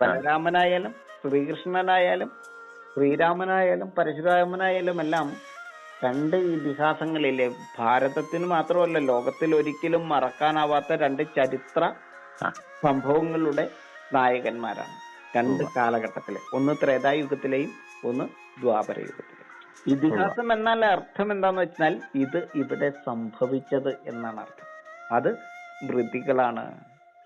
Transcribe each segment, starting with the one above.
ബലരാമനായാലും ശ്രീകൃഷ്ണനായാലും ശ്രീരാമനായാലും പരശുരാമനായാലും എല്ലാം രണ്ട് ഇതിഹാസങ്ങളിലെ ഭാരതത്തിന് മാത്രമല്ല ലോകത്തിൽ ഒരിക്കലും മറക്കാനാവാത്ത രണ്ട് ചരിത്ര സംഭവങ്ങളുടെ നായകന്മാരാണ് രണ്ട് കാലഘട്ടത്തിലെ. ഒന്ന് ത്രേതായുഗത്തിലെയും ഒന്ന് ദ്വാപര യുഗത്തിലെയും. ഇതിഹാസം എന്നാൽ അർത്ഥം എന്താന്ന് വെച്ചാൽ ഇത് ഇവിടെ സംഭവിച്ചത് എന്നാണ് അർത്ഥം. അത് സ്മൃതികളാണ്.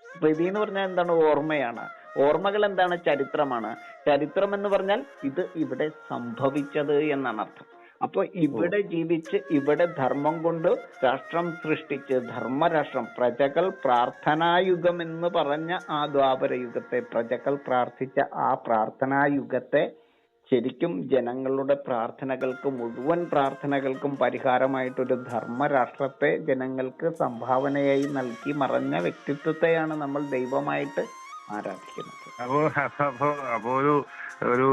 സ്മൃതി എന്ന് പറഞ്ഞാൽ എന്താണ്? ഓർമ്മയാണ്. ഓർമ്മകൾ എന്താണ്? ചരിത്രമാണ്. ചരിത്രം എന്ന് പറഞ്ഞാൽ ഇത് ഇവിടെ സംഭവിച്ചത് എന്നാണ് അർത്ഥം. അപ്പൊ ഇവിടെ ജീവിച്ച് ഇവിടെ ധർമ്മം കൊണ്ട് രാഷ്ട്രം സൃഷ്ടിച്ച് ധർമ്മരാഷ്ട്രം, പ്രജകൾ പ്രാർത്ഥനായുഗം എന്ന് പറഞ്ഞ ആ ദ്വാപര യുഗത്തെ, പ്രജകൾ പ്രാർത്ഥിച്ച ആ പ്രാർത്ഥനായുഗത്തെ ശരിക്കും ജനങ്ങളുടെ പ്രാർത്ഥനകൾക്ക്, മുഴുവൻ പ്രാർത്ഥനകൾക്കും പരിഹാരമായിട്ടൊരു ധർമ്മരാഷ്ട്രത്തെ ജനങ്ങൾക്ക് സംഭാവനയായി നൽകി മറഞ്ഞ വ്യക്തിത്വത്തെയാണ് നമ്മൾ ദൈവമായിട്ട് ആരാധിക്കുന്നത്. അപ്പോ ഒരു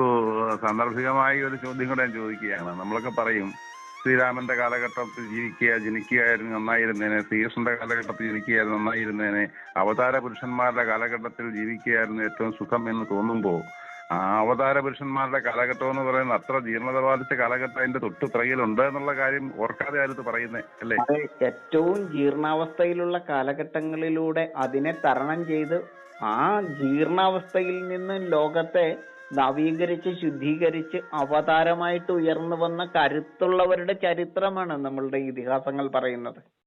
സാന്ദർഭികമായി ഒരു ചോദ്യം കൂടെ ഞാൻ ചോദിക്കുകയാണ്. നമ്മളൊക്കെ പറയും ശ്രീരാമന്റെ കാലഘട്ടത്തിൽ ജനിക്കുകയായിരുന്നു നന്നായിരുന്നേനെ, ശ്രീകൃഷ്ണന്റെ കാലഘട്ടത്തിൽ ജനിക്കുകയായിരുന്നു നന്നായിരുന്നേനെ, അവതാര പുരുഷന്മാരുടെ കാലഘട്ടത്തിൽ ജീവിക്കുകയായിരുന്നു ഏറ്റവും സുഖം എന്ന് തോന്നുമ്പോൾ ആ അവതാര പുരുഷന്മാരുടെ കാലഘട്ടം എന്ന് പറയുന്നത് അത്ര ജീർണത ബാധിച്ച കാലഘട്ടം അതിന്റെ തൊട്ട് പിറകിലുണ്ട് എന്നുള്ള കാര്യം ഓർക്കാതെ ആയിരുന്നു പറയുന്നത് അല്ലേ? ഏറ്റവും ജീർണാവസ്ഥയിലുള്ള കാലഘട്ടങ്ങളിലൂടെ അതിനെ തരണം ചെയ്ത് ആ ജീർണാവസ്ഥയിൽ നിന്ന് ലോകത്തെ നവീകരിച്ച് ശുദ്ധീകരിച്ച് അവതാരമായിട്ട് ഉയർന്നു വന്ന കരുത്തുള്ളവരുടെ ചരിത്രമാണ് നമ്മളുടെ ഇതിഹാസങ്ങൾ പറയുന്നത്.